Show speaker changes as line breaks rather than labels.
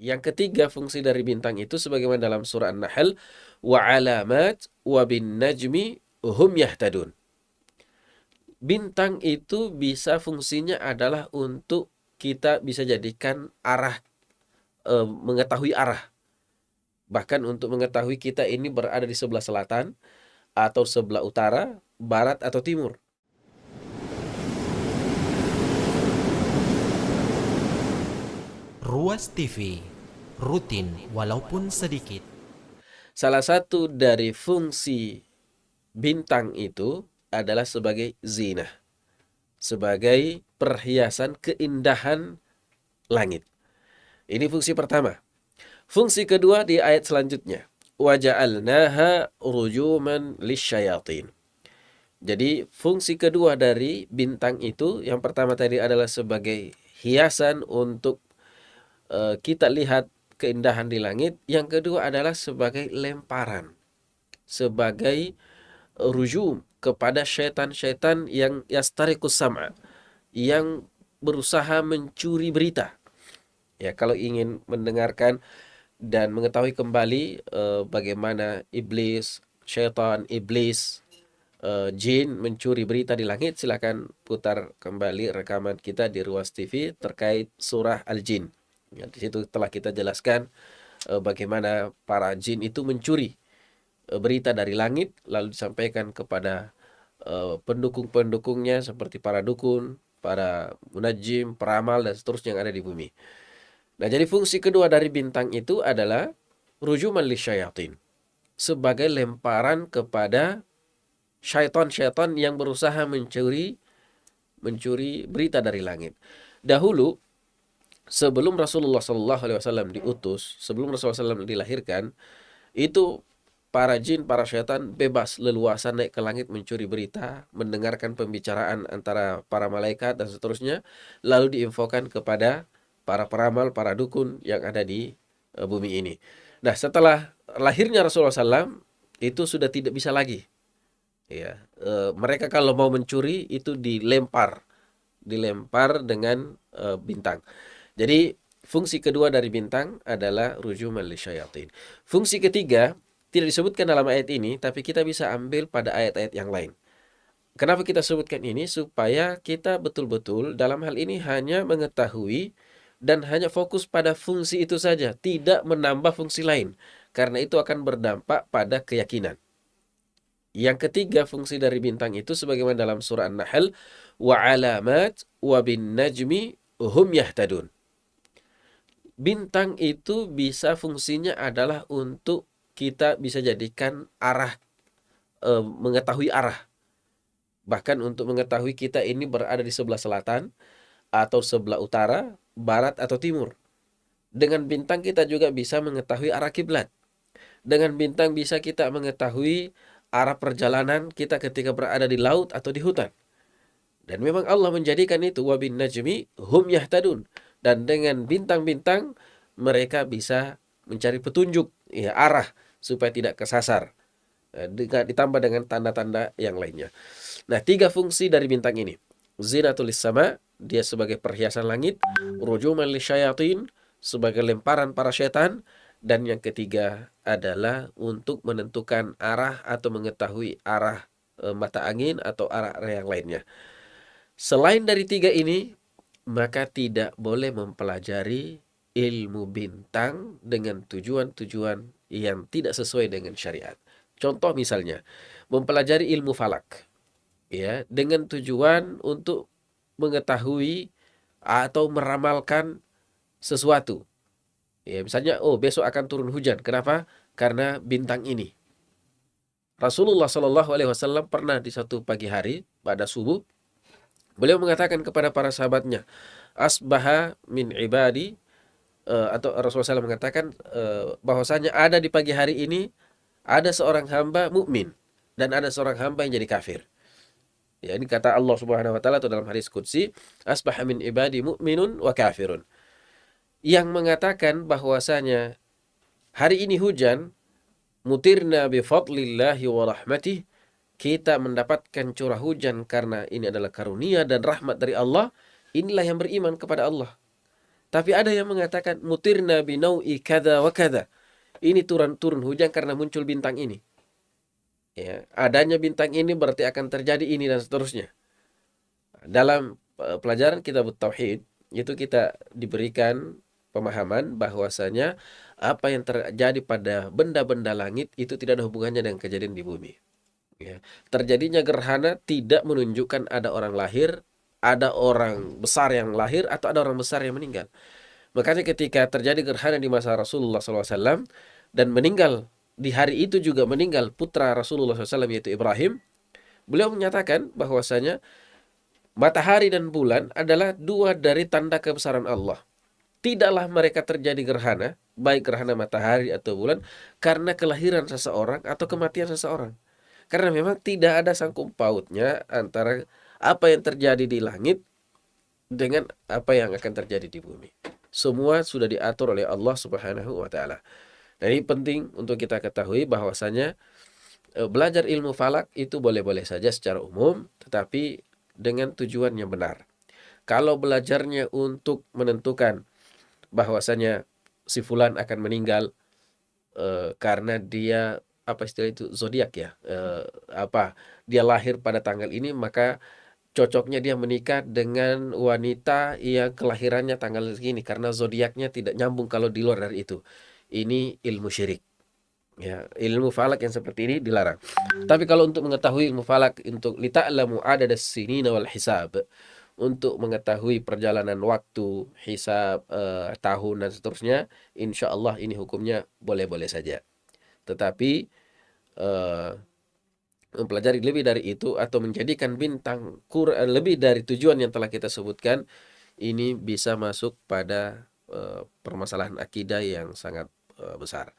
Yang ketiga fungsi dari bintang itu sebagaimana dalam surah An-Nahl, wa alamat wa bin najmi hum yahtadun. Bintang itu bisa fungsinya adalah untuk kita bisa jadikan arah, mengetahui arah. Bahkan untuk mengetahui kita ini berada di sebelah selatan atau sebelah utara, barat atau timur.
Ruas TV, rutin walaupun sedikit.
Salah satu dari fungsi bintang itu adalah sebagai zina, sebagai perhiasan keindahan langit. Ini fungsi pertama. Fungsi kedua di ayat selanjutnya. Waja'alnaha rujuman lisyayatin. Jadi fungsi kedua dari bintang itu, yang pertama tadi adalah sebagai hiasan untuk kita lihat keindahan di langit. Yang kedua adalah sebagai lemparan, sebagai rujum kepada syaitan-syaitan yang yastariqus sam'a, yang berusaha mencuri berita. Ya, kalau ingin mendengarkan dan mengetahui kembali bagaimana iblis, syaitan, iblis, jin mencuri berita di langit, silakan putar kembali rekaman kita di Ruas TV terkait surah Al-Jin. Ya, di situ telah kita jelaskan bagaimana para jin itu mencuri berita dari langit lalu disampaikan kepada pendukung-pendukungnya seperti para dukun, para munajim, peramal dan seterusnya yang ada di bumi. Nah, jadi fungsi kedua dari bintang itu adalah rujuman lisyayatin, sebagai lemparan kepada syaitan-syaitan yang berusaha mencuri berita dari langit. Dahulu sebelum Rasulullah SAW diutus, sebelum Rasulullah SAW dilahirkan, itu para jin, para syaitan bebas leluasa naik ke langit mencuri berita, mendengarkan pembicaraan antara para malaikat dan seterusnya, lalu diinfokan kepada para peramal, para dukun yang ada di bumi ini. Nah, setelah lahirnya Rasulullah SAW, itu sudah tidak bisa lagi. Ya, mereka kalau mau mencuri itu dilempar dengan bintang. Jadi fungsi kedua dari bintang adalah rujuman lisyayatin. Fungsi ketiga tidak disebutkan dalam ayat ini, tapi kita bisa ambil pada ayat-ayat yang lain. Kenapa kita sebutkan ini? Supaya kita betul-betul dalam hal ini hanya mengetahui dan hanya fokus pada fungsi itu saja, tidak menambah fungsi lain. Karena itu akan berdampak pada keyakinan. Yang ketiga fungsi dari bintang itu sebagaimana dalam surah An-Nahl, wa alamat wa bin najmi hum yahtadun. Bintang itu bisa fungsinya adalah untuk kita bisa jadikan arah, mengetahui arah. Bahkan untuk mengetahui kita ini berada di sebelah selatan atau sebelah utara, barat atau timur. Dengan bintang kita juga bisa mengetahui arah kiblat. Dengan bintang bisa kita mengetahui arah perjalanan kita ketika berada di laut atau di hutan. Dan memang Allah menjadikan itu wabin najmi hum yahtadun. Dan dengan bintang-bintang mereka bisa mencari petunjuk, ya, arah supaya tidak kesasar. Ditambah dengan tanda-tanda yang lainnya. Nah, tiga fungsi dari bintang ini. Zinatul sama, dia sebagai perhiasan langit. Rujuman lisyayatin, sebagai lemparan para setan. Dan yang ketiga adalah untuk menentukan arah atau mengetahui arah mata angin atau arah yang lainnya. Selain dari tiga ini, maka tidak boleh mempelajari ilmu bintang dengan tujuan-tujuan yang tidak sesuai dengan syariat. Contoh misalnya, mempelajari ilmu falak, ya, dengan tujuan untuk mengetahui atau meramalkan sesuatu. Ya, misalnya, oh besok akan turun hujan. Kenapa? Karena bintang ini. Rasulullah SAW pernah di satu pagi hari pada subuh, beliau mengatakan kepada para sahabatnya, asbaha min ibadi, atau Rasulullah SAW mengatakan bahwasanya ada di pagi hari ini ada seorang hamba mukmin dan ada seorang hamba yang jadi kafir. Ya, ini kata Allah Subhanahu wa taala atau dalam hadis qudsi, asbaha min ibadi mu'minun wa kafirun. Yang mengatakan bahwasanya hari ini hujan, mutirna bi fadlillahi wa rahmatih, kita mendapatkan curah hujan karena ini adalah karunia dan rahmat dari Allah. Inilah yang beriman kepada Allah. Tapi ada yang mengatakan mutirna binau'i kada wa kada. Ini turun hujan karena muncul bintang ini. Ya, adanya bintang ini berarti akan terjadi ini dan seterusnya. Dalam pelajaran kitab tauhid itu kita diberikan pemahaman bahwasanya apa yang terjadi pada benda-benda langit itu tidak ada hubungannya dengan kejadian di bumi. Ya. Terjadinya gerhana tidak menunjukkan ada orang lahir, ada orang besar yang lahir atau ada orang besar yang meninggal. Makanya ketika terjadi gerhana di masa Rasulullah SAW dan meninggal di hari itu juga meninggal putra Rasulullah SAW yaitu Ibrahim, beliau menyatakan bahwasanya matahari dan bulan adalah dua dari tanda kebesaran Allah. Tidaklah mereka terjadi gerhana, baik gerhana matahari atau bulan, karena kelahiran seseorang atau kematian seseorang. Karena memang tidak ada sangkut pautnya antara apa yang terjadi di langit dengan apa yang akan terjadi di bumi. Semua sudah diatur oleh Allah Subhanahu wa taala. Dan ini penting untuk kita ketahui bahwasanya belajar ilmu falak itu boleh-boleh saja secara umum, tetapi dengan tujuan yang benar. Kalau belajarnya untuk menentukan bahwasanya si fulan akan meninggal karena dia apa istilah itu zodiak ya, dia lahir pada tanggal ini, maka cocoknya dia menikah dengan wanita yang kelahirannya tanggal segini karena zodiaknya tidak nyambung kalau di luar dari itu. Ini ilmu syirik. Ya, ilmu falak yang seperti ini dilarang. Tapi kalau untuk mengetahui ilmu falak untuk lita'lamu adadas sinina wal hisab, untuk mengetahui perjalanan waktu, hisab, tahun dan seterusnya, insya Allah ini hukumnya boleh-boleh saja. Tetapi eh, mempelajari lebih dari itu atau menjadikan bintang Quran lebih dari tujuan yang telah kita sebutkan, ini bisa masuk pada permasalahan akidah yang sangat besar.